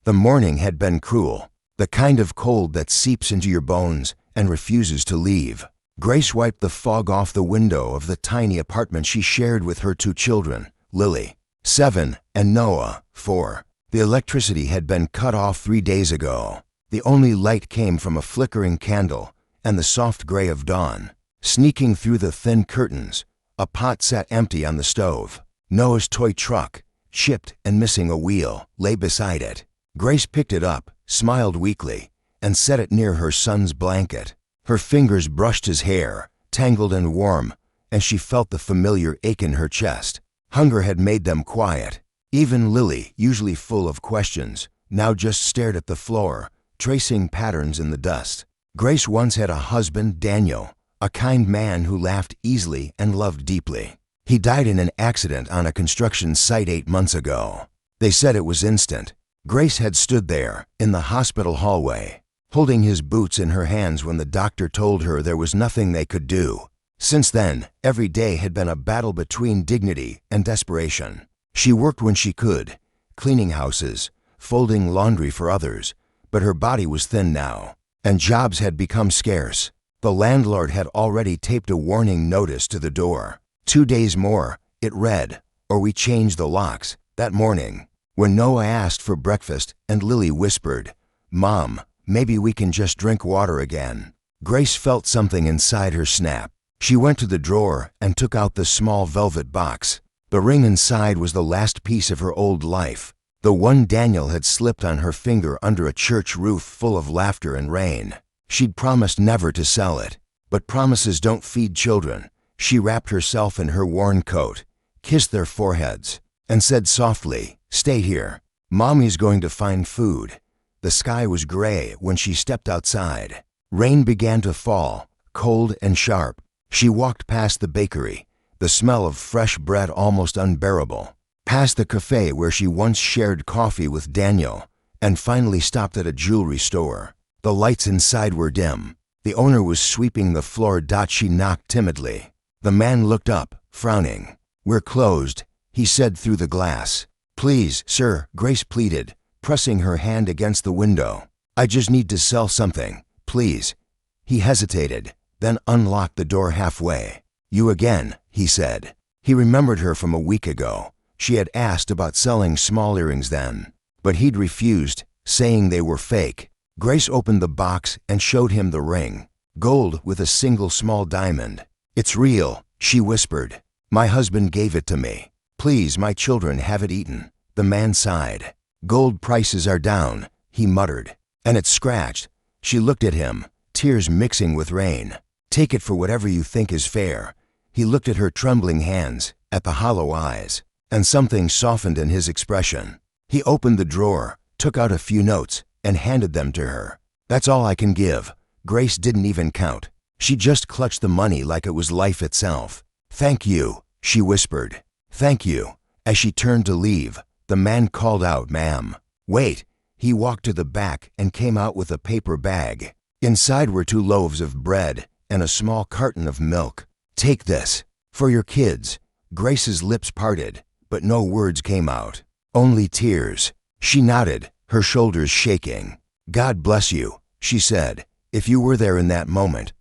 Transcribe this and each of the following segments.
The morning had been cruel, the kind of cold that seeps into your bones and refuses to leave. Grace wiped the fog off the window of the tiny apartment she shared with her 2 children, Lily, 7, and Noah, 4. The electricity had been cut off 3 days ago. The only light came from a flickering candle and the soft gray of dawn. Sneaking through the thin curtains, a pot sat empty on the stove. Noah's toy truck, chipped and missing a wheel, lay beside it. Grace picked it up, smiled weakly, and set it near her son's blanket. Her fingers brushed his hair, tangled and warm, and she felt the familiar ache in her chest. Hunger had made them quiet. Even Lily, usually full of questions, now just stared at the floor, tracing patterns in the dust. Grace once had a husband, Daniel, a kind man who laughed easily and loved deeply. He died in an accident on a construction site 8 months ago. They said it was instant. Grace had stood there, in the hospital hallway, holding his boots in her hands when the doctor told her there was nothing they could do. Since then, every day had been a battle between dignity and desperation. She worked when she could, cleaning houses, folding laundry for others, but her body was thin now, and jobs had become scarce. The landlord had already taped a warning notice to the door. 2 days more, it read, or we change the locks. That morning, when Noah asked for breakfast and Lily whispered, "Mom, maybe we can just drink water again," Grace felt something inside her snap. She went to the drawer and took out the small velvet box. The ring inside was the last piece of her old life, the one Daniel had slipped on her finger under a church roof full of laughter and rain. She'd promised never to sell it, but promises don't feed children. She wrapped herself in her worn coat, kissed their foreheads, and said softly, "Stay here. Mommy's going to find food." The sky was gray when she stepped outside. Rain began to fall, cold and sharp. She walked past the bakery, the smell of fresh bread almost unbearable, past the cafe where she once shared coffee with Daniel, and finally stopped at a jewelry store. The lights inside were dim. The owner was sweeping the floor. She knocked timidly. The man looked up, frowning. "We're closed," he said through the glass. "Please, sir," Grace pleaded, pressing her hand against the window. "I just need to sell something, please." He hesitated, then unlocked the door halfway. "You again," he said. He remembered her from a week ago. She had asked about selling small earrings then, but he'd refused, saying they were fake. Grace opened the box and showed him the ring, gold with a single small diamond. "It's real," she whispered. "My husband gave it to me. Please, my children have it eaten." The man sighed. "Gold prices are down," he muttered. "And it's scratched." She looked at him, tears mixing with rain. "Take it for whatever you think is fair." He looked at her trembling hands, at the hollow eyes, and something softened in his expression. He opened the drawer, took out a few notes, and handed them to her. "That's all I can give." Grace didn't even count. She just clutched the money like it was life itself. "Thank you," she whispered. "Thank you." As she turned to leave, the man called out, "Ma'am." "Wait." He walked to the back and came out with a paper bag. Inside were 2 loaves of bread and a small carton of milk. "Take this. For your kids." Grace's lips parted, but no words came out. Only tears. She nodded, her shoulders shaking. "God bless you," she said. "If you were there in that moment,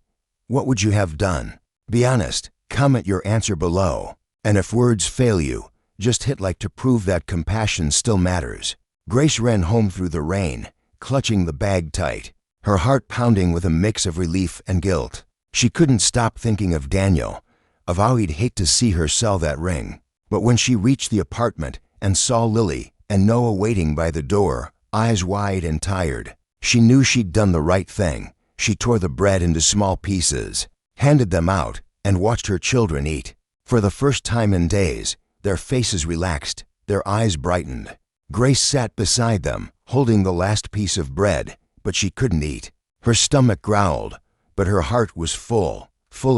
what would you have done? Be honest. Comment your answer below. And if words fail you, just hit like to prove that compassion still matters." Grace ran home through the rain, clutching the bag tight, her heart pounding with a mix of relief and guilt. She couldn't stop thinking of Daniel, of how he'd hate to see her sell that ring. But when she reached the apartment and saw Lily and Noah waiting by the door, eyes wide and tired, she knew she'd done the right thing. She tore the bread into small pieces, handed them out, and watched her children eat. For the first time in days, their faces relaxed, their eyes brightened. Grace sat beside them, holding the last piece of bread, but she couldn't eat. Her stomach growled, but her heart was full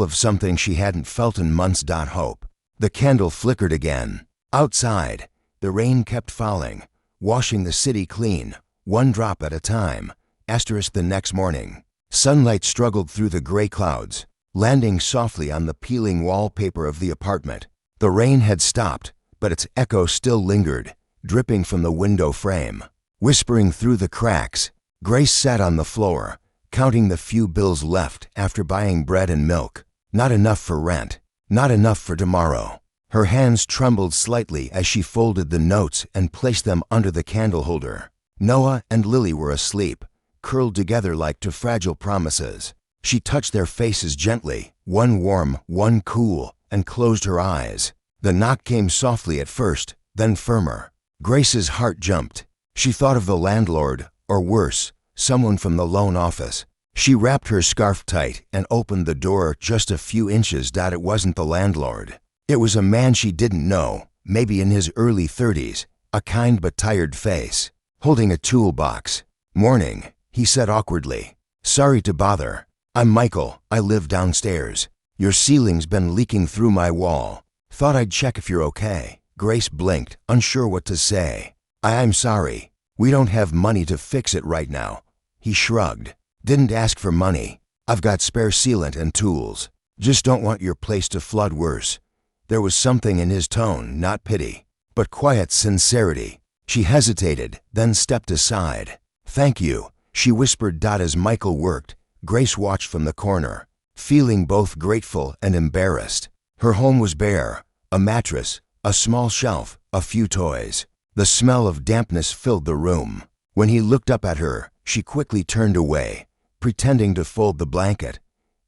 of something she hadn't felt in months. Hope. The candle flickered again. Outside, the rain kept falling, washing the city clean, one drop at a time. The next morning, sunlight struggled through the gray clouds, landing softly on the peeling wallpaper of the apartment. The rain had stopped, but its echo still lingered, dripping from the window frame. Whispering through the cracks, Grace sat on the floor, counting the few bills left after buying bread and milk. Not enough for rent, not enough for tomorrow. Her hands trembled slightly as she folded the notes and placed them under the candle holder. Noah and Lily were asleep, curled together like two fragile promises. She touched their faces gently, one warm, one cool, and closed her eyes. The knock came softly at first, then firmer. Grace's heart jumped. She thought of the landlord, or worse, someone from the loan office. She wrapped her scarf tight and opened the door just a few inches. It wasn't the landlord. It was a man she didn't know, maybe in his early 30s, a kind but tired face, holding a toolbox. "Morning," he said awkwardly. "Sorry to bother. I'm Michael. I live downstairs. Your ceiling's been leaking through my wall. Thought I'd check if you're okay." Grace blinked, unsure what to say. I'm sorry. We don't have money to fix it right now." He shrugged. "Didn't ask for money. I've got spare sealant and tools. Just don't want your place to flood worse." There was something in his tone, not pity, but quiet sincerity. She hesitated, then stepped aside. "Thank you," she whispered. As Michael worked, Grace watched from the corner, feeling both grateful and embarrassed. Her home was bare, a mattress, a small shelf, a few toys. The smell of dampness filled the room. When he looked up at her, she quickly turned away, pretending to fold the blanket.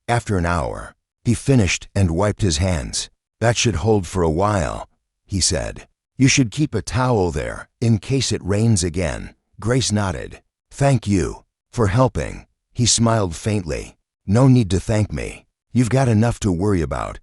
After an hour, he finished and wiped his hands. "That should hold for a while," he said. "You should keep a towel there, in case it rains again." Grace nodded. "Thank you for helping." He smiled faintly. "No need to thank me. You've got enough to worry about."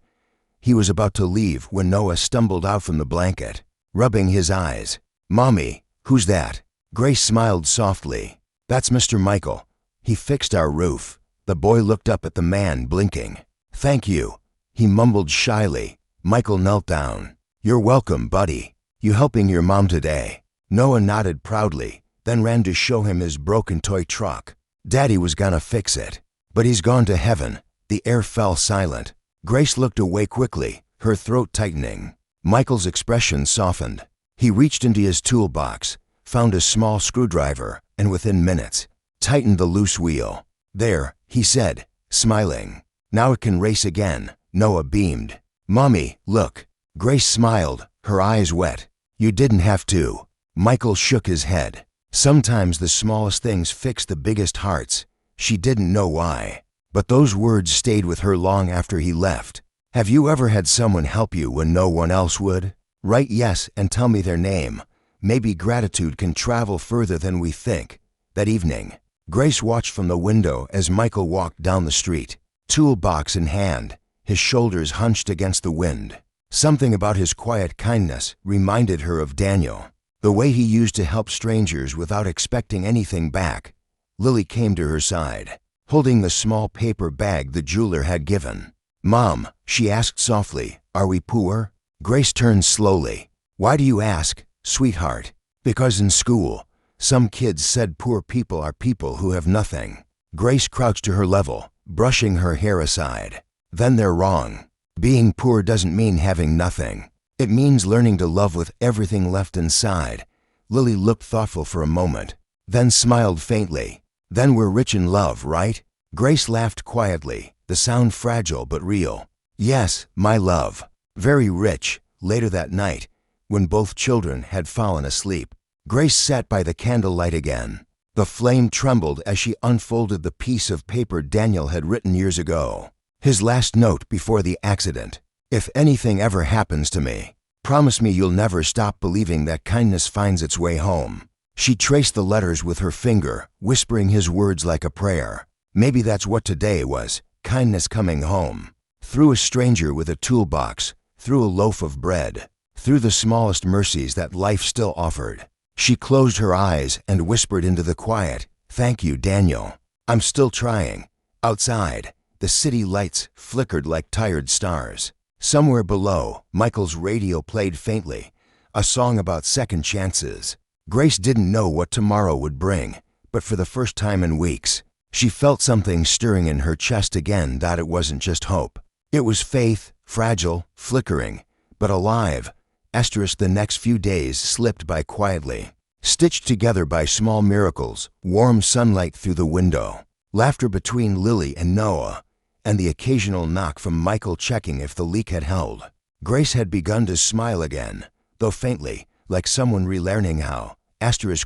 He was about to leave when Noah stumbled out from the blanket, rubbing his eyes. "Mommy, who's that?" Grace smiled softly. "That's Mr. Michael. He fixed our roof." The boy looked up at the man, blinking. "Thank you," he mumbled shyly. Michael knelt down. "You're welcome, buddy. You helping your mom today?" Noah nodded proudly, then ran to show him his broken toy truck. Daddy was gonna fix it, but he's gone to heaven. The air fell silent. Grace looked away quickly, her throat tightening. Michael's expression softened. He reached into his toolbox, found a small screwdriver, and within minutes, tightened the loose wheel. "There," he said, smiling. "Now it can race again." Noah beamed. "Mommy, look." Grace smiled, her eyes wet. "You didn't have to." Michael shook his head. Sometimes the smallest things fix the biggest hearts. She didn't know why, but those words stayed with her long after he left. Have you ever had someone help you when no one else would? Write yes and tell me their name. Maybe gratitude can travel further than we think. That evening, Grace watched from the window as Michael walked down the street, toolbox in hand, his shoulders hunched against the wind. Something about his quiet kindness reminded her of Daniel, the way he used to help strangers without expecting anything back. Lily came to her side, holding the small paper bag the jeweler had given. "Mom," she asked softly, "are we poor?" Grace turned slowly. "Why do you ask, sweetheart?" "Because in school, some kids said poor people are people who have nothing." Grace crouched to her level, brushing her hair aside. "Then they're wrong. Being poor doesn't mean having nothing. It means learning to love with everything left inside." Lily looked thoughtful for a moment, then smiled faintly. "Then we're rich in love, right?" Grace laughed quietly, the sound fragile but real. "Yes, my love. Very rich." Later that night, when both children had fallen asleep, Grace sat by the candlelight again. The flame trembled as she unfolded the piece of paper Daniel had written years ago. His last note before the accident. "If anything ever happens to me, promise me you'll never stop believing that kindness finds its way home." She traced the letters with her finger, whispering his words like a prayer. Maybe that's what today was, kindness coming home. Through a stranger with a toolbox, through a loaf of bread, through the smallest mercies that life still offered. She closed her eyes and whispered into the quiet, "Thank you, Daniel. I'm still trying." Outside, the city lights flickered like tired stars. Somewhere below, Michael's radio played faintly, a song about second chances. Grace didn't know what tomorrow would bring, but for the first time in weeks, she felt something stirring in her chest again. That it wasn't just hope. It was faith, fragile, flickering, but alive. The next few days slipped by quietly. stitched together by small miracles, warm sunlight through the window, laughter between Lily and Noah, and the occasional knock from Michael checking if the leak had held. Grace had begun to smile again, though faintly, like someone relearning how.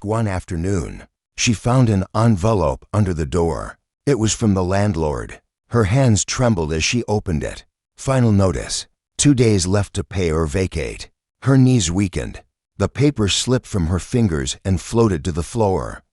One afternoon, she found an envelope under the door. It was from the landlord. Her hands trembled as she opened it. Final notice. 2 days left to pay or vacate. Her knees weakened. The paper slipped from her fingers and floated to the floor.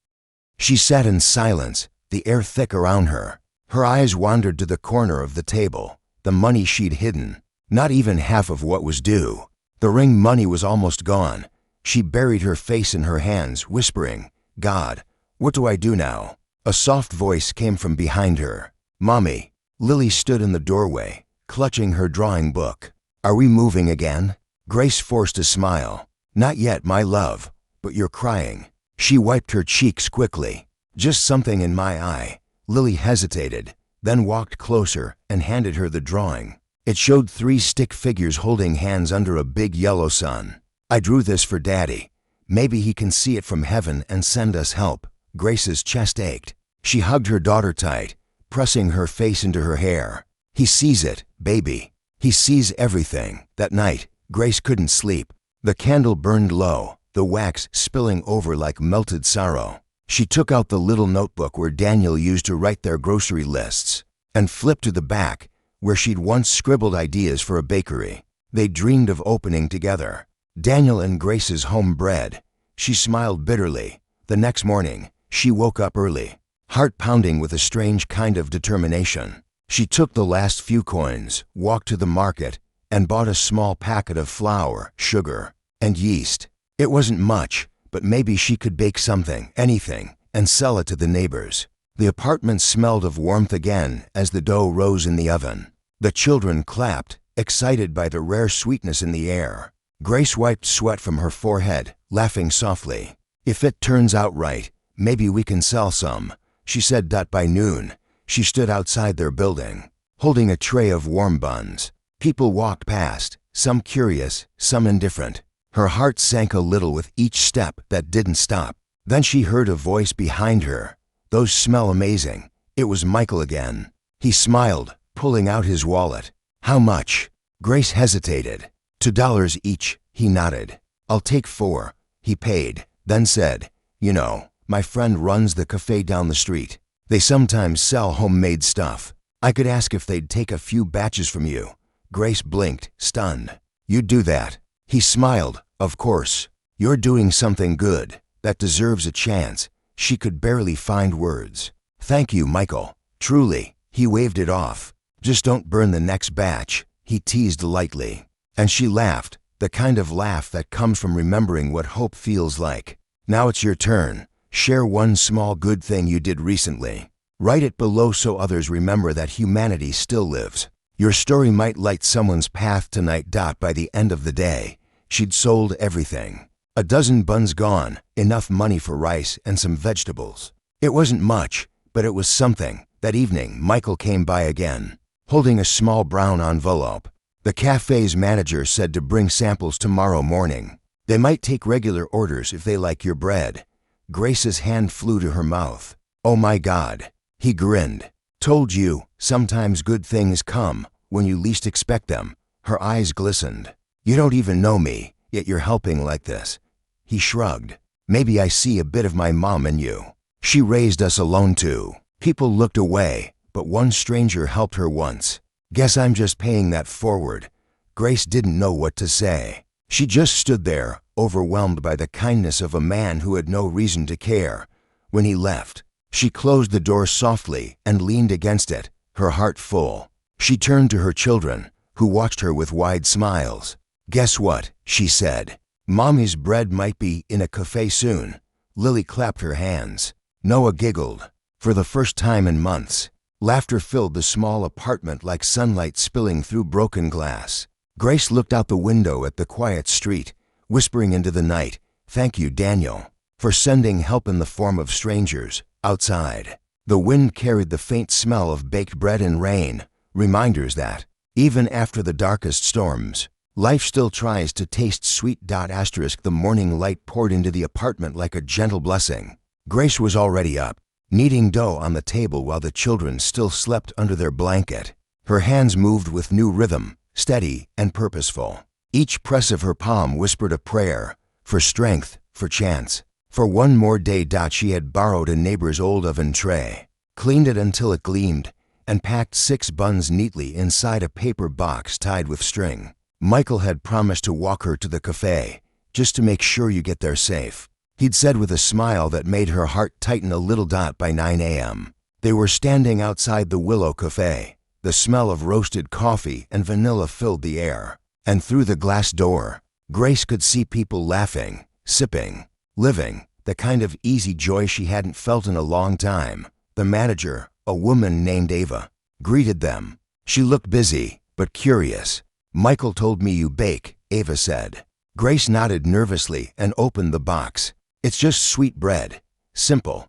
She sat in silence, the air thick around her. Her eyes wandered to the corner of the table, the money she'd hidden. Not even half of what was due. The ring money was almost gone. She buried her face in her hands, whispering, "God, what do I do now?" A soft voice came from behind her. "Mommy." Lily stood in the doorway, clutching her drawing book. "Are we moving again?" Grace forced a smile. "Not yet, my love, but you're crying." She wiped her cheeks quickly. "Just something in my eye." Lily hesitated, then walked closer and handed her the drawing. It showed 3 stick figures holding hands under a big yellow sun. "I drew this for Daddy. Maybe he can see it from heaven and send us help." Grace's chest ached. She hugged her daughter tight, pressing her face into her hair. "He sees it, baby. He sees everything." That night, Grace couldn't sleep. The candle burned low, the wax spilling over like melted sorrow. She took out the little notebook where Daniel used to write their grocery lists, and flipped to the back, where she'd once scribbled ideas for a bakery. They dreamed of opening together. Daniel and Grace's home bread. She smiled bitterly. The next morning, she woke up early, heart pounding with a strange kind of determination. She took the last few coins, walked to the market, and bought a small packet of flour, sugar, and yeast. It wasn't much, but maybe she could bake something, anything, and sell it to the neighbors. The apartment smelled of warmth again as the dough rose in the oven. The children clapped, excited by the rare sweetness in the air. Grace wiped sweat from her forehead, laughing softly. "If it turns out right, maybe we can sell some," she said. By noon, she stood outside their building, holding a tray of warm buns. People walked past, some curious, some indifferent. Her heart sank a little with each step that didn't stop. Then she heard a voice behind her. "Those smell amazing." It was Michael again. He smiled, pulling out his wallet. "How much?" Grace hesitated. $2 each, he nodded. "I'll take 4. He paid, then said, "You know, my friend runs the cafe down the street. They sometimes sell homemade stuff. I could ask if they'd take a few batches from you." Grace blinked, stunned. "You'd do that?" He smiled. "Of course. You're doing something good. That deserves a chance." She could barely find words. "Thank you, Michael. Truly." He waved it off. "Just don't burn the next batch," he teased lightly. And she laughed, the kind of laugh that comes from remembering what hope feels like. "Now it's your turn. Share one small good thing you did recently. Write it below so others remember that humanity still lives. Your story might light someone's path tonight." By the end of the day, she'd sold everything. 12 buns gone, enough money for rice and some vegetables. It wasn't much, but it was something. That evening, Michael came by again, holding a small brown envelope. The cafe's manager said to bring samples tomorrow morning. They might take regular orders if they like your bread. Grace's hand flew to her mouth. "Oh my God." He grinned. "Told you, sometimes good things come when you least expect them." Her eyes glistened. "You don't even know me, yet you're helping like this." He shrugged. "Maybe I see a bit of my mom in you. She raised us alone too." People looked away, but one stranger helped her once. "Guess I'm just paying that forward." Grace didn't know what to say. She just stood there, overwhelmed by the kindness of a man who had no reason to care. When he left, she closed the door softly and leaned against it, her heart full. She turned to her children, who watched her with wide smiles. "Guess what?" she said. "Mommy's bread might be in a cafe soon." Lily clapped her hands. Noah giggled. For the first time in months, laughter filled the small apartment like sunlight spilling through broken glass. Grace looked out the window at the quiet street, whispering into the night, "Thank you, Daniel, for sending help in the form of strangers." Outside, the wind carried the faint smell of baked bread and rain, reminders that, even after the darkest storms, Life still tries to taste sweet. The morning light poured into the apartment like a gentle blessing. Grace was already up, kneading dough on the table while the children still slept under their blanket. Her hands moved with new rhythm, steady and purposeful. Each press of her palm whispered a prayer, for strength, for chance, for one more day. She had borrowed a neighbor's old oven tray, cleaned it until it gleamed, and packed 6 buns neatly inside a paper box tied with string. Michael had promised to walk her to the cafe, just to make sure you get there safe. He'd said with a smile that made her heart tighten a little. By 9 a.m., they were standing outside the Willow Cafe. The smell of roasted coffee and vanilla filled the air, and through the glass door, Grace could see people laughing, sipping, living, the kind of easy joy she hadn't felt in a long time. The manager, a woman named Ava, greeted them. She looked busy, but curious. "Michael told me you bake," Ava said. Grace nodded nervously and opened the box. "It's just sweet bread. Simple,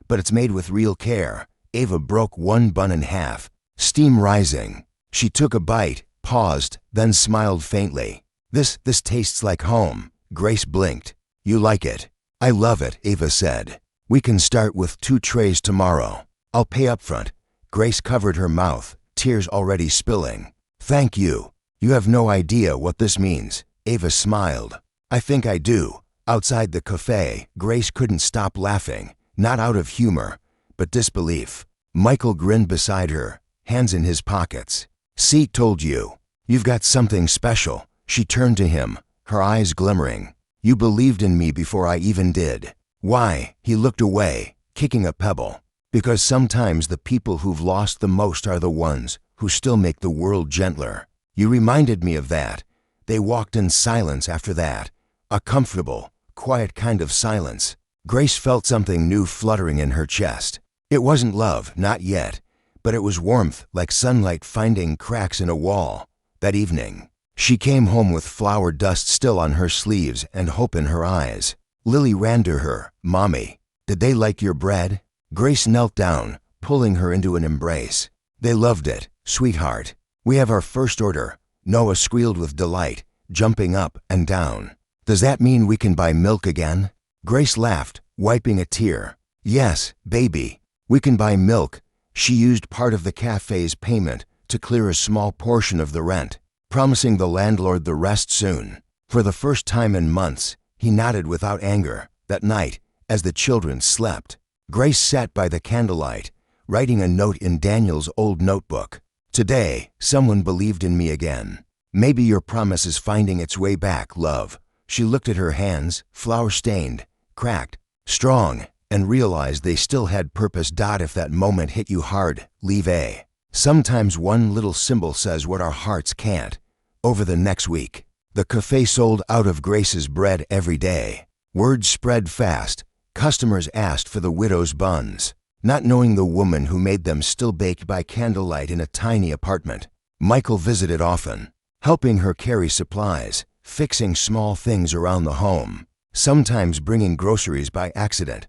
but it's made with real care." Ava broke 1 bun in half, steam rising. She took a bite, paused, then smiled faintly. This tastes like home." Grace blinked. "You like it?" "I love it," Ava said. "We can start with 2 trays tomorrow. I'll pay up front." Grace covered her mouth, tears already spilling. "Thank you. You have no idea what this means." Ava smiled. "I think I do." Outside the cafe, Grace couldn't stop laughing, not out of humor, but disbelief. Michael grinned beside her, hands in his pockets. "See, told you. You've got something special." She turned to him, her eyes glimmering. "You believed in me before I even did." "Why?" He looked away, kicking a pebble. "Because sometimes the people who've lost the most are the ones who still make the world gentler." You reminded me of that. They walked in silence after that, a comfortable, quiet kind of silence. Grace felt something new fluttering in her chest. It wasn't love, not yet, but it was warmth, like sunlight finding cracks in a wall. That evening, she came home with flour dust still on her sleeves and hope in her eyes. Lily ran to her. "Mommy, did they like your bread?" Grace knelt down, pulling her into an embrace. "They loved it, sweetheart. We have our first order." Noah squealed with delight, jumping up and down. "Does that mean we can buy milk again?" Grace laughed, wiping a tear. "Yes, baby, we can buy milk." She used part of the cafe's payment to clear a small portion of the rent, promising the landlord the rest soon. For the first time in months, he nodded without anger. That night, as the children slept, Grace sat by the candlelight, writing a note in Daniel's old notebook. "Today, someone believed in me again. Maybe your promise is finding its way back, love." She looked at her hands, flour-stained, cracked, strong, and realized they still had purpose. If that moment hit you hard, leave a. Sometimes one little symbol says what our hearts can't. Over the next week, the cafe sold out of Grace's bread every day. Word spread fast. Customers asked for the widow's buns, not knowing the woman who made them still baked by candlelight in a tiny apartment. Michael visited often, helping her carry supplies, fixing small things around the home, sometimes bringing groceries by accident.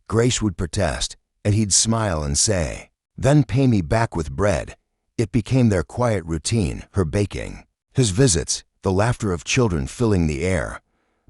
Grace would protest, and he'd smile and say, "Then pay me back with bread." It became their quiet routine, her baking, his visits, the laughter of children filling the air.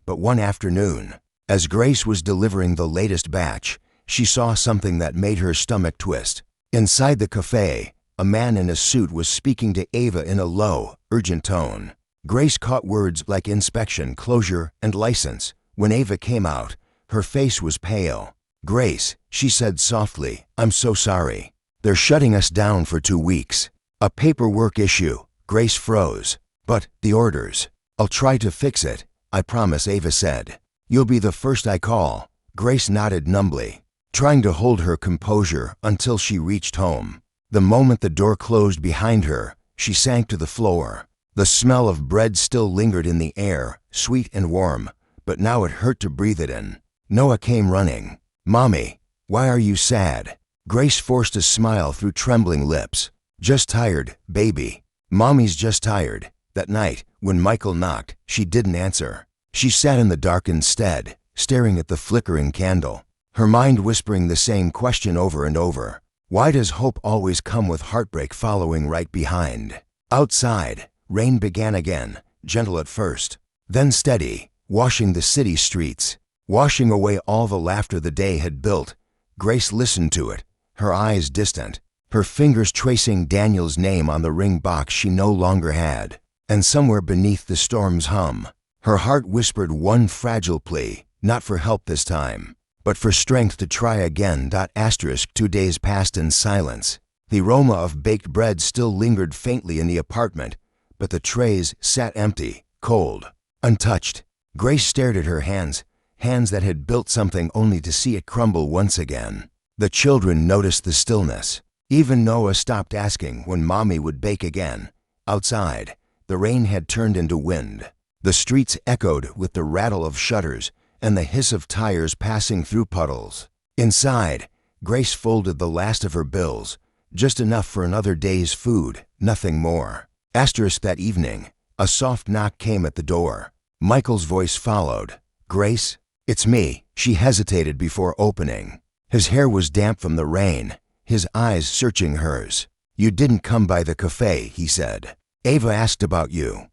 But one afternoon, as Grace was delivering the latest batch, she saw something that made her stomach twist. Inside the cafe, a man in a suit was speaking to Ava in a low, urgent tone. Grace caught words like inspection, closure, and license. When Ava came out, her face was pale. "Grace," she said softly, "I'm so sorry. They're shutting us down for 2 weeks. A paperwork issue." Grace froze. "But the orders." "I'll try to fix it, I promise," Ava said. "You'll be the first I call." Grace nodded numbly, trying to hold her composure until she reached home. The moment the door closed behind her, she sank to the floor. The smell of bread still lingered in the air, sweet and warm, but now it hurt to breathe it in. Noah came running. "Mommy, why are you sad?" Grace forced a smile through trembling lips. "Just tired, baby. Mommy's just tired." That night, when Michael knocked, she didn't answer. She sat in the dark instead, staring at the flickering candle, her mind whispering the same question over and over. Why does hope always come with heartbreak following right behind? Outside, rain began again, gentle at first, then steady, washing the city streets, washing away all the laughter the day had built. Grace listened to it, her eyes distant, her fingers tracing Daniel's name on the ring box she no longer had. And somewhere beneath the storm's hum, her heart whispered one fragile plea, not for help this time, but for strength to try again. 2 days passed in silence. The aroma of baked bread still lingered faintly in the apartment, but the trays sat empty, cold, untouched. Grace stared at her hands that had built something only to see it crumble once again. The children noticed the stillness. Even Noah stopped asking when Mommy would bake again. Outside, the rain had turned into wind. The streets echoed with the rattle of shutters and the hiss of tires passing through puddles. Inside, Grace folded the last of her bills, just enough for another day's food, nothing more. That evening, a soft knock came at the door. Michael's voice followed. "Grace, it's me." She hesitated before opening. His hair was damp from the rain, his eyes searching hers. "You didn't come by the cafe," he said. "Ava asked about you."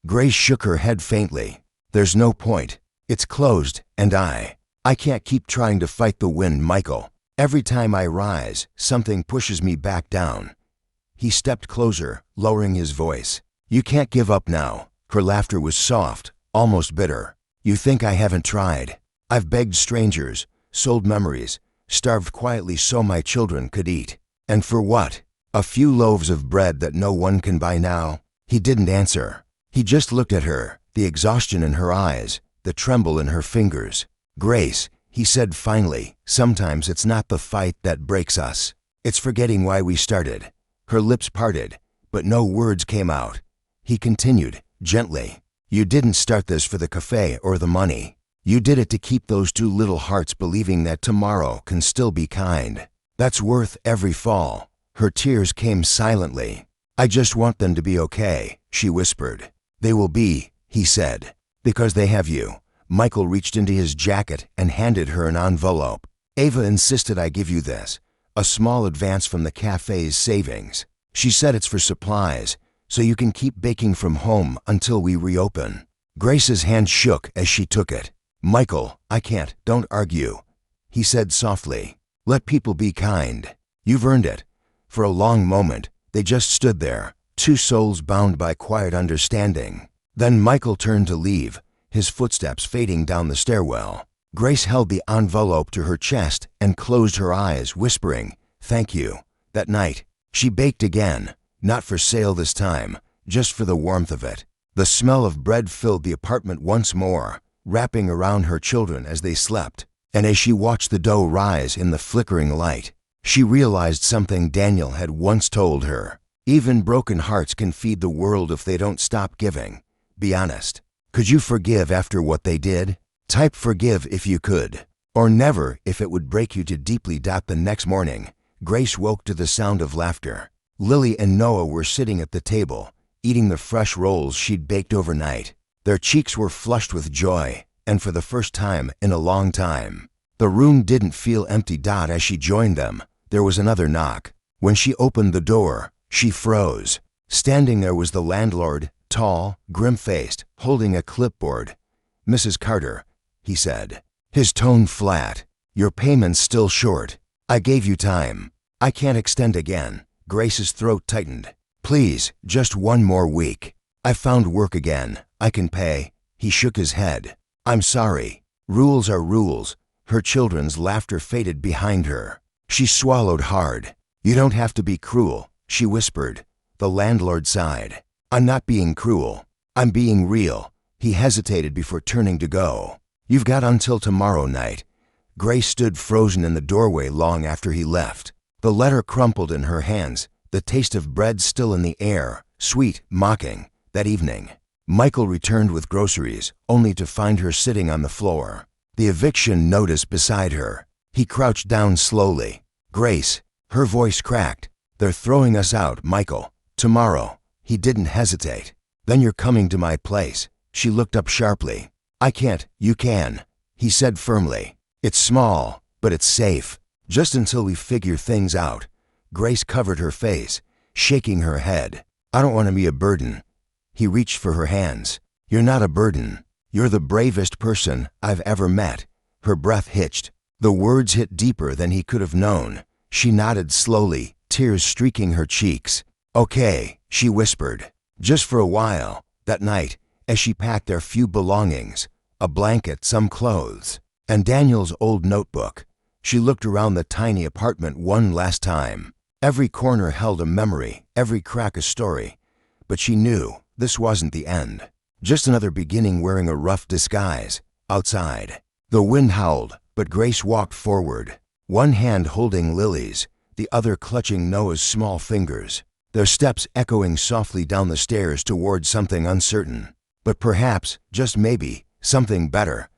Grace shook her head faintly. "There's no point. It's closed, and I can't keep trying to fight the wind, Michael. Every time I rise, something pushes me back down." He stepped closer, lowering his voice. "You can't give up now." Her laughter was soft, almost bitter. "You think I haven't tried? I've begged strangers, sold memories, starved quietly so my children could eat. And for what? A few loaves of bread that no one can buy now?" He didn't answer. He just looked at her, the exhaustion in her eyes, the tremble in her fingers. "Grace," he said finally, "sometimes it's not the fight that breaks us. It's forgetting why we started." Her lips parted, but no words came out. He continued, gently, "You didn't start this for the cafe or the money. You did it to keep those two little hearts believing that tomorrow can still be kind. That's worth every fall." Her tears came silently. "I just want them to be okay," she whispered. "They will be," he said, "because they have you." Michael reached into his jacket and handed her an envelope. "Ava insisted I give you this, a small advance from the cafe's savings. She said it's for supplies, so you can keep baking from home until we reopen." Grace's hand shook as she took it. "Michael, I can't, don't argue," he said softly. "Let people be kind. You've earned it." For a long moment, they just stood there, two souls bound by quiet understanding. Then Michael turned to leave, his footsteps fading down the stairwell. Grace held the envelope to her chest and closed her eyes, whispering, "Thank you." That night, she baked again, not for sale this time, just for the warmth of it. The smell of bread filled the apartment once more, wrapping around her children as they slept. And as she watched the dough rise in the flickering light, she realized something Daniel had once told her. Even broken hearts can feed the world if they don't stop giving. Be honest. Could you forgive after what they did? Type forgive if you could. Or never if it would break you too deeply. The next morning, Grace woke to the sound of laughter. Lily and Noah were sitting at the table, eating the fresh rolls she'd baked overnight. Their cheeks were flushed with joy, and for the first time in a long time. The room didn't feel empty. As she joined them, there was another knock. When she opened the door, she froze. Standing there was the landlord, tall, grim-faced, holding a clipboard. "Mrs. Carter," he said, his tone flat, "your payment's still short. I gave you time. I can't extend again." Grace's throat tightened. "Please, just one more week. I found work again. I can pay." He shook his head. "I'm sorry. Rules are rules." Her children's laughter faded behind her. She swallowed hard. "You don't have to be cruel," she whispered. The landlord sighed. "I'm not being cruel. I'm being real." He hesitated before turning to go. "You've got until tomorrow night." Grace stood frozen in the doorway long after he left. The letter crumpled in her hands, the taste of bread still in the air, sweet, mocking. That evening, Michael returned with groceries, only to find her sitting on the floor, the eviction notice beside her. He crouched down slowly. "Grace," her voice cracked, "they're throwing us out, Michael. Tomorrow." He didn't hesitate. "Then you're coming to my place." She looked up sharply. "I can't, you can," he said firmly. "It's small, but it's safe. Just until we figure things out." Grace covered her face, shaking her head. "I don't want to be a burden." He reached for her hands. "You're not a burden. You're the bravest person I've ever met." Her breath hitched. The words hit deeper than he could have known. She nodded slowly, tears streaking her cheeks. "Okay," she whispered. "Just for a while." That night, as she packed their few belongings, a blanket, some clothes, and Daniel's old notebook, she looked around the tiny apartment one last time. Every corner held a memory, every crack a story. But she knew this wasn't the end. Just another beginning wearing a rough disguise. Outside, the wind howled, but Grace walked forward, one hand holding Lily's, the other clutching Noah's small fingers, their steps echoing softly down the stairs toward something uncertain. But perhaps, just maybe, something better.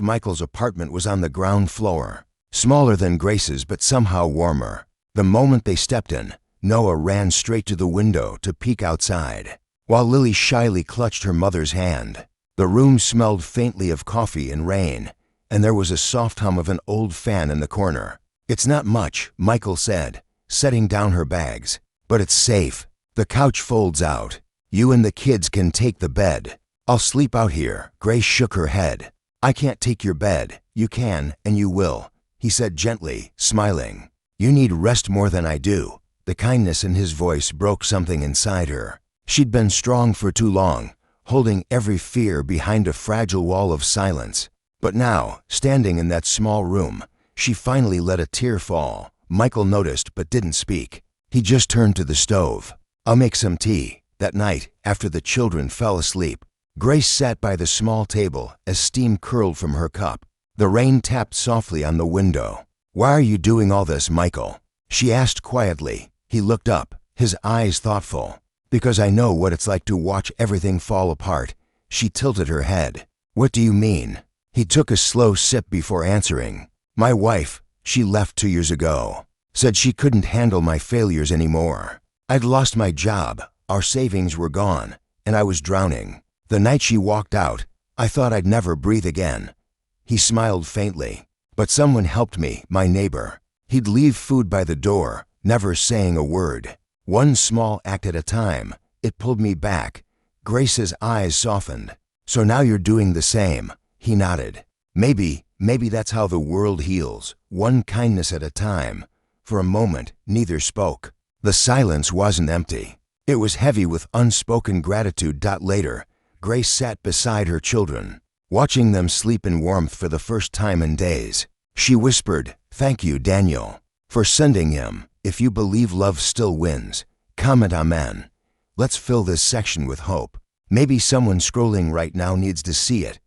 Michael's apartment was on the ground floor, smaller than Grace's but somehow warmer. The moment they stepped in, Noah ran straight to the window to peek outside, while Lily shyly clutched her mother's hand. The room smelled faintly of coffee and rain, and there was a soft hum of an old fan in the corner. "It's not much," Michael said, setting down her bags, "but it's safe. The couch folds out. You and the kids can take the bed. I'll sleep out here." Grace shook her head. "I can't take your bed. You can, and you will," he said gently, smiling. "You need rest more than I do." The kindness in his voice broke something inside her. She'd been strong for too long, holding every fear behind a fragile wall of silence. But now, standing in that small room, she finally let a tear fall. Michael noticed but didn't speak. He just turned to the stove. "I'll make some tea." That night, after the children fell asleep, Grace sat by the small table as steam curled from her cup. The rain tapped softly on the window. "Why are you doing all this, Michael?" she asked quietly. He looked up, his eyes thoughtful. "Because I know what it's like to watch everything fall apart." She tilted her head. "What do you mean?" He took a slow sip before answering. "My wife, she left 2 years ago. Said she couldn't handle my failures anymore. I'd lost my job, our savings were gone, and I was drowning. The night she walked out, I thought I'd never breathe again." He smiled faintly. "But someone helped me, my neighbor." He'd leave food by the door, never saying a word. "One small act at a time. It pulled me back." Grace's eyes softened. "So now you're doing the same." He nodded. Maybe that's how the world heals, one kindness at a time." For a moment, neither spoke. The silence wasn't empty. It was heavy with unspoken gratitude. Later, Grace sat beside her children, watching them sleep in warmth for the first time in days. She whispered, "Thank you, Daniel, for sending him. If you believe love still wins, comment amen." Let's fill this section with hope. Maybe someone scrolling right now needs to see it.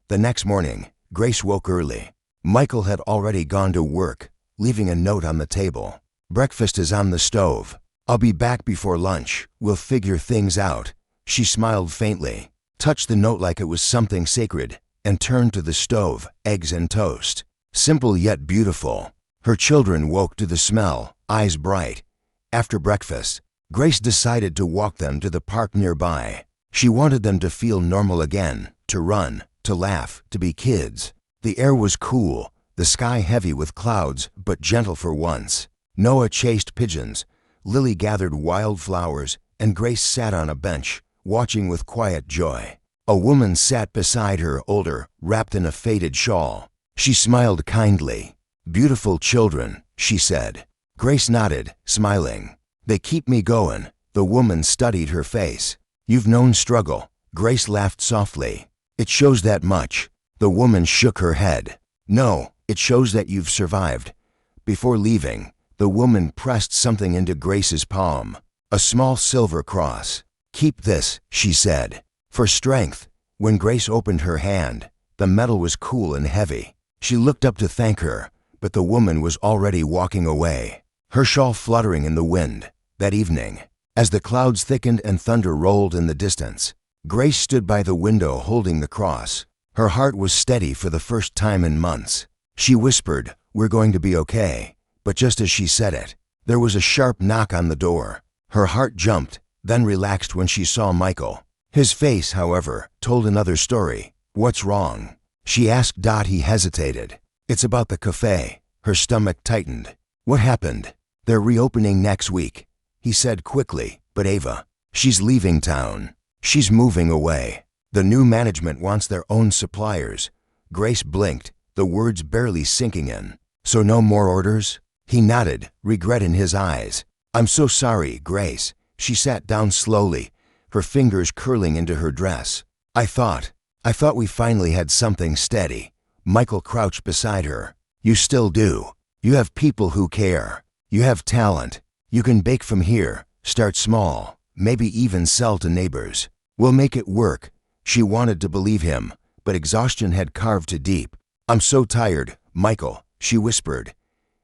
The next morning, Grace woke early. Michael had already gone to work, leaving a note on the table. "Breakfast is on the stove. I'll be back before lunch. We'll figure things out." She smiled faintly, touched the note like it was something sacred, and turned to the stove, eggs and toast. Simple yet beautiful. Her children woke to the smell, eyes bright. After breakfast, Grace decided to walk them to the park nearby. She wanted them to feel normal again, to run, to laugh, to be kids. The air was cool, the sky heavy with clouds, but gentle for once. Noah chased pigeons, Lily gathered wildflowers, and Grace sat on a bench, watching with quiet joy. A woman sat beside her, older, wrapped in a faded shawl. She smiled kindly. "Beautiful children," she said. Grace nodded, smiling. "They keep me going." The woman studied her face. "You've known struggle." Grace laughed softly. "It shows that much." The woman shook her head. "No, it shows that you've survived." Before leaving, the woman pressed something into Grace's palm, a small silver cross. "Keep this," she said, "for strength." When Grace opened her hand, the metal was cool and heavy. She looked up to thank her, but the woman was already walking away, her shawl fluttering in the wind. That evening, as the clouds thickened and thunder rolled in the distance, Grace stood by the window holding the cross. Her heart was steady for the first time in months. She whispered, "We're going to be okay." But just as she said it, there was a sharp knock on the door. Her heart jumped, then relaxed when she saw Michael. His face, however, told another story. "What's wrong?" she asked. He hesitated. "It's about the cafe." Her stomach tightened. "What happened?" "They're reopening next week," he said quickly. "But Ava, she's leaving town." She's moving away. The new management wants their own suppliers. Grace blinked, the words barely sinking in. So no more orders? He nodded, regret in his eyes. I'm so sorry, Grace. She sat down slowly, her fingers curling into her dress. I thought we finally had something steady. Michael crouched beside her. You still do. You have people who care. You have talent. You can bake from here, start small, maybe even sell to neighbors. We'll make it work. She wanted to believe him, but exhaustion had carved too deep. I'm so tired, Michael, she whispered.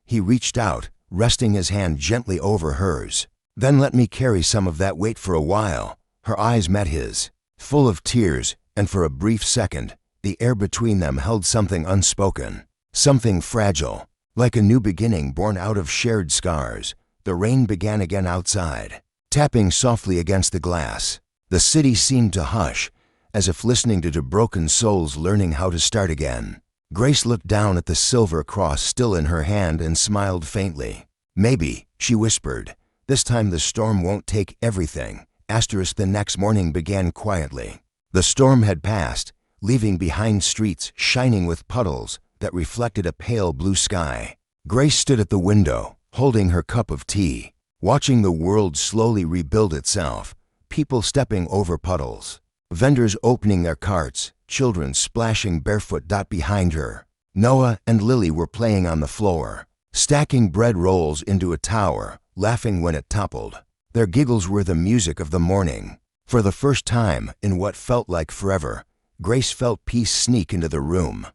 He reached out, resting his hand gently over hers. Then let me carry some of that weight for a while. Her eyes met his, full of tears, and for a brief second, the air between them held something unspoken, something fragile, like a new beginning born out of shared scars. The rain began again outside, tapping softly against the glass. The city seemed to hush, as if listening to broken souls learning how to start again. Grace looked down at the silver cross still in her hand and smiled faintly. Maybe, she whispered, this time the storm won't take everything. The next morning began quietly. The storm had passed, leaving behind streets shining with puddles that reflected a pale blue sky. Grace stood at the window, holding her cup of tea, watching the world slowly rebuild itself, people stepping over puddles, vendors opening their carts, children splashing barefoot. Behind her, Noah and Lily were playing on the floor, stacking bread rolls into a tower, laughing when it toppled. Their giggles were the music of the morning. For the first time in what felt like forever, Grace felt peace sneak into the room.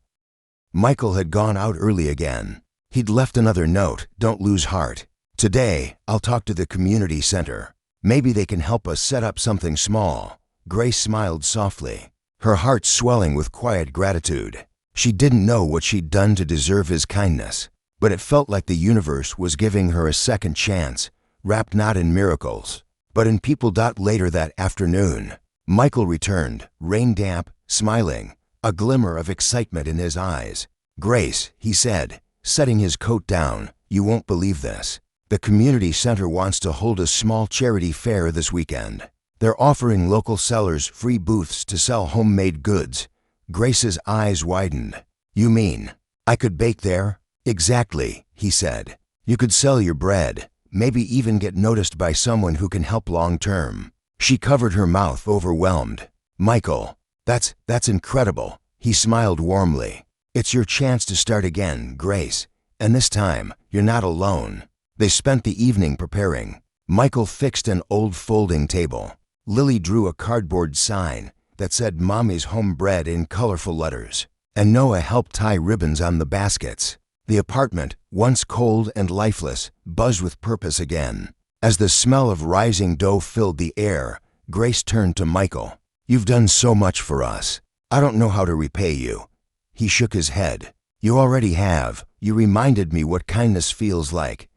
Michael had gone out early again. He'd left another note, don't lose heart. Today, I'll talk to the community center. Maybe they can help us set up something small. Grace smiled softly, her heart swelling with quiet gratitude. She didn't know what she'd done to deserve his kindness, but it felt like the universe was giving her a second chance, wrapped not in miracles, but in people. Later that afternoon, Michael returned, rain-damp, smiling, a glimmer of excitement in his eyes. Grace, he said, setting his coat down, you won't believe this. The community center wants to hold a small charity fair this weekend. They're offering local sellers free booths to sell homemade goods. Grace's eyes widened. You mean, I could bake there? Exactly, he said. You could sell your bread, maybe even get noticed by someone who can help long term. She covered her mouth, overwhelmed. Michael, that's incredible. He smiled warmly. It's your chance to start again, Grace. And this time, you're not alone. They spent the evening preparing. Michael fixed an old folding table. Lily drew a cardboard sign that said Mommy's Home Bread in colorful letters. And Noah helped tie ribbons on the baskets. The apartment, once cold and lifeless, buzzed with purpose again. As the smell of rising dough filled the air, Grace turned to Michael. You've done so much for us. I don't know how to repay you. He shook his head. You already have. You reminded me what kindness feels like.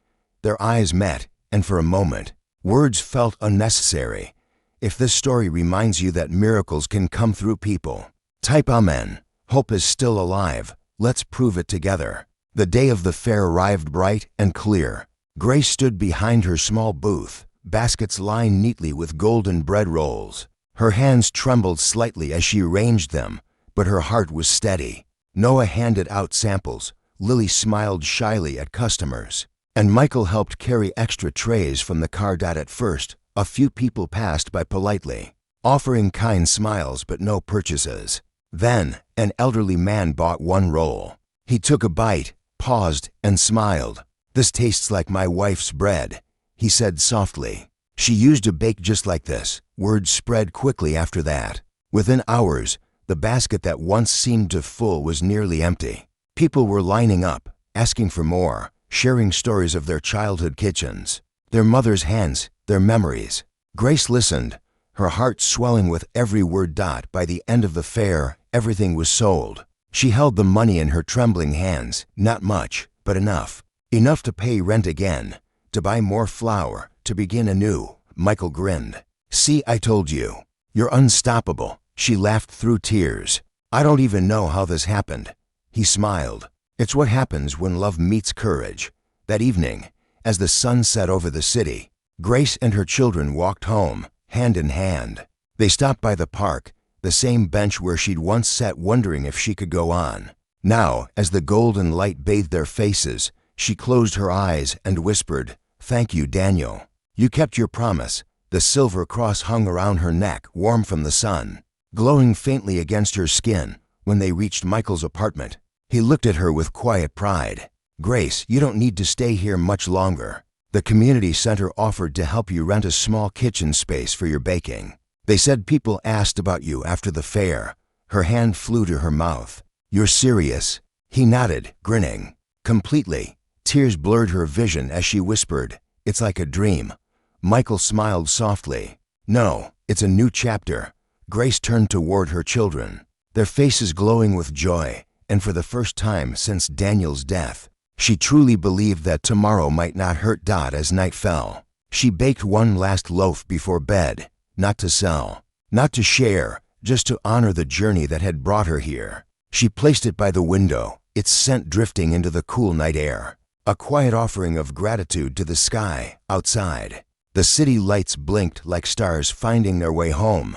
Their eyes met, and for a moment, words felt unnecessary. If this story reminds you that miracles can come through people, type Amen. Hope is still alive. Let's prove it together. The day of the fair arrived bright and clear. Grace stood behind her small booth, baskets lined neatly with golden bread rolls. Her hands trembled slightly as she arranged them, but her heart was steady. Noah handed out samples. Lily smiled shyly at customers, and Michael helped carry extra trays from the car. At first, a few people passed by politely, offering kind smiles but no purchases. Then, an elderly man bought one roll. He took a bite, paused, and smiled. This tastes like my wife's bread, he said softly. She used to bake just like this. Word spread quickly after that. Within hours, the basket that once seemed to full was nearly empty. People were lining up, asking for more, sharing stories of their childhood kitchens, their mother's hands, their memories. Grace listened, her heart swelling with every word. By the end of the fair, everything was sold. She held the money in her trembling hands, not much, but enough. Enough to pay rent again, to buy more flour, to begin anew. Michael grinned. See, I told you. You're unstoppable. She laughed through tears. I don't even know how this happened. He smiled. It's what happens when love meets courage. That evening, as the sun set over the city, Grace and her children walked home, hand in hand. They stopped by the park, the same bench where she'd once sat wondering if she could go on. Now, as the golden light bathed their faces, she closed her eyes and whispered, "Thank you, Daniel. You kept your promise." The silver cross hung around her neck, warm from the sun, glowing faintly against her skin. When they reached Michael's apartment, he looked at her with quiet pride. "Grace, you don't need to stay here much longer. The community center offered to help you rent a small kitchen space for your baking. They said people asked about you after the fair." Her hand flew to her mouth. "You're serious?" He nodded, grinning. "Completely." Tears blurred her vision as she whispered, "It's like a dream." Michael smiled softly. "No, it's a new chapter." Grace turned toward her children, their faces glowing with joy, and for the first time since Daniel's death, she truly believed that tomorrow might not hurt. As night fell, she baked one last loaf before bed, not to sell, not to share, just to honor the journey that had brought her here. She placed it by the window, its scent drifting into the cool night air, a quiet offering of gratitude to the sky outside. The city lights blinked like stars finding their way home,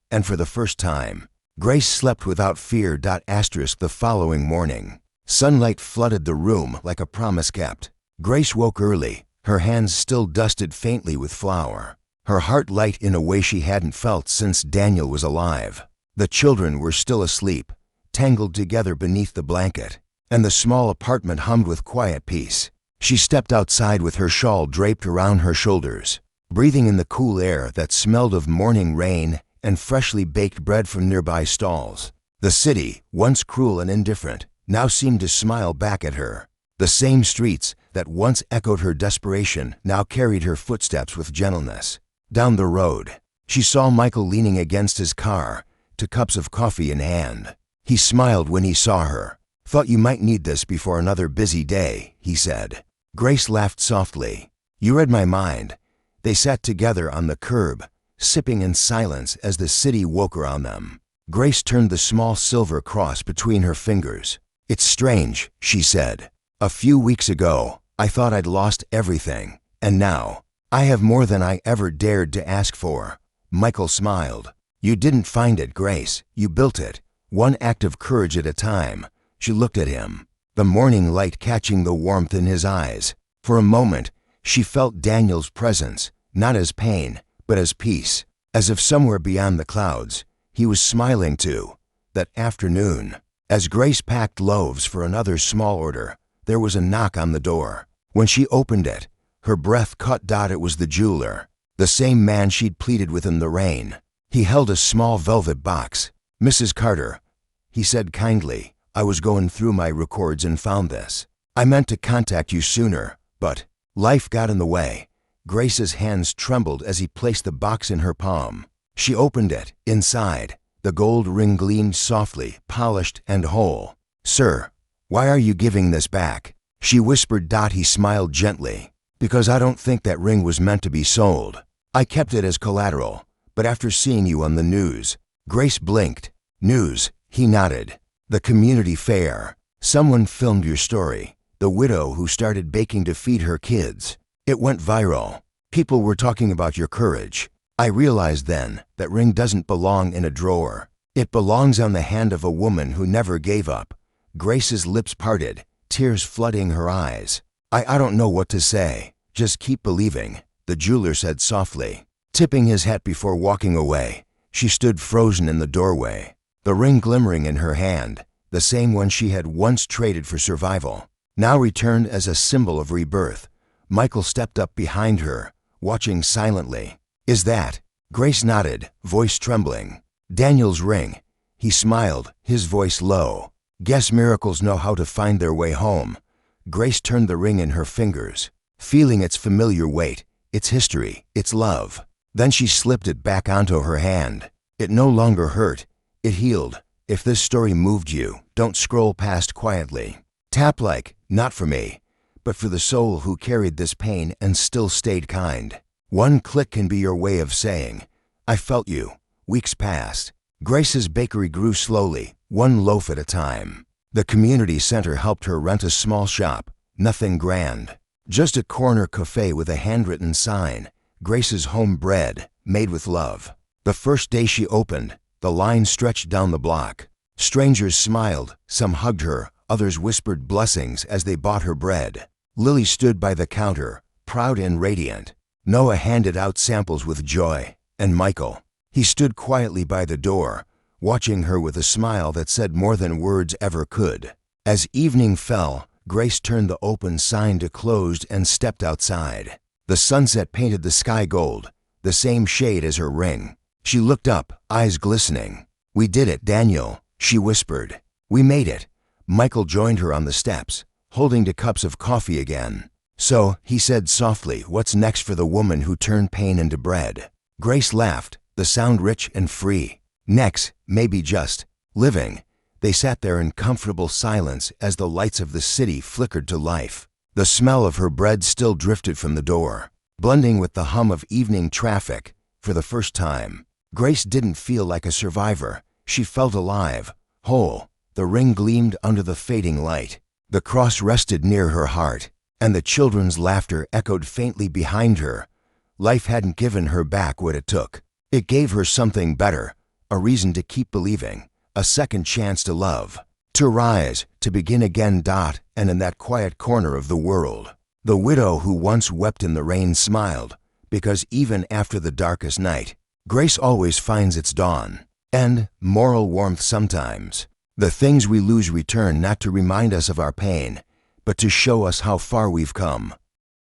and for the first time, Grace slept without fear. The following morning, sunlight flooded the room like a promise kept. Grace woke early, her hands still dusted faintly with flour, her heart light in a way she hadn't felt since Daniel was alive. The children were still asleep, tangled together beneath the blanket, and the small apartment hummed with quiet peace. She stepped outside with her shawl draped around her shoulders, breathing in the cool air that smelled of morning rain and freshly baked bread from nearby stalls. The city, once cruel and indifferent, now seemed to smile back at her. The same streets that once echoed her desperation now carried her footsteps with gentleness. Down the road, she saw Michael leaning against his car, two cups of coffee in hand. He smiled when he saw her. "Thought you might need this before another busy day," he said. Grace laughed softly. "You read my mind." They sat together on the curb, sipping in silence as the city woke around them. Grace turned the small silver cross between her fingers. "It's strange," she said. "A few weeks ago, I thought I'd lost everything, and now, I have more than I ever dared to ask for." Michael smiled. "You didn't find it, Grace. You built it, one act of courage at a time." She looked at him, the morning light catching the warmth in his eyes. For a moment, she felt Daniel's presence, not as pain, but as peace, as if somewhere beyond the clouds, he was smiling too. That afternoon, as Grace packed loaves for another small order, there was a knock on the door. When she opened it, her breath caught. It was the jeweler, the same man she'd pleaded with in the rain. He held a small velvet box. "Mrs. Carter," he said kindly, "I was going through my records and found this. I meant to contact you sooner, but life got in the way." Grace's hands trembled as he placed the box in her palm. She opened it. Inside, the gold ring gleamed softly, polished and whole. "Sir, why are you giving this back?" she whispered. He smiled gently. "Because I don't think that ring was meant to be sold. I kept it as collateral, but after seeing you on the news." Grace blinked. "News?" He nodded. "The community fair. Someone filmed your story. The widow who started baking to feed her kids. It went viral. People were talking about your courage. I realized then that ring doesn't belong in a drawer. It belongs on the hand of a woman who never gave up." Grace's lips parted, tears flooding her eyes. I don't know what to say. Just keep believing," the jeweler said softly. Tipping his hat before walking away, she stood frozen in the doorway, the ring glimmering in her hand, the same one she had once traded for survival, now returned as a symbol of rebirth. Michael stepped up behind her, watching silently. "Is that?" Grace nodded, voice trembling. "Daniel's ring." He smiled, his voice low. "Guess miracles know how to find their way home." Grace turned the ring in her fingers, feeling its familiar weight, its history, its love. Then she slipped it back onto her hand. It no longer hurt. It healed. If this story moved you, don't scroll past quietly. Tap like, not for me, but for the soul who carried this pain and still stayed kind. One click can be your way of saying, "I felt you." Weeks passed. Grace's bakery grew slowly, one loaf at a time. The community center helped her rent a small shop, nothing grand. Just a corner cafe with a handwritten sign, "Grace's home bread, made with love." The first day she opened, the line stretched down the block. Strangers smiled, some hugged her, others whispered blessings as they bought her bread. Lily stood by the counter, proud and radiant. Noah handed out samples with joy, and Michael, he stood quietly by the door, watching her with a smile that said more than words ever could. As evening fell, Grace turned the open sign to closed and stepped outside. The sunset painted the sky gold, the same shade as her ring. She looked up, eyes glistening. "We did it, Daniel," she whispered. "We made it." Michael joined her on the steps, holding the cups of coffee again. "So," he said softly, "what's next for the woman who turned pain into bread?" Grace laughed, the sound rich and free. "Next, maybe just living." They sat there in comfortable silence as the lights of the city flickered to life. The smell of her bread still drifted from the door, blending with the hum of evening traffic. For the first time, Grace didn't feel like a survivor. She felt alive, whole. The ring gleamed under the fading light. The cross rested near her heart, and the children's laughter echoed faintly behind her. Life hadn't given her back what it took. It gave her something better, a reason to keep believing, a second chance to love, to rise, to begin again. And in that quiet corner of the world, the widow who once wept in the rain smiled, because even after the darkest night, grace always finds its dawn, and moral warmth sometimes. The things we lose return not to remind us of our pain, but to show us how far we've come.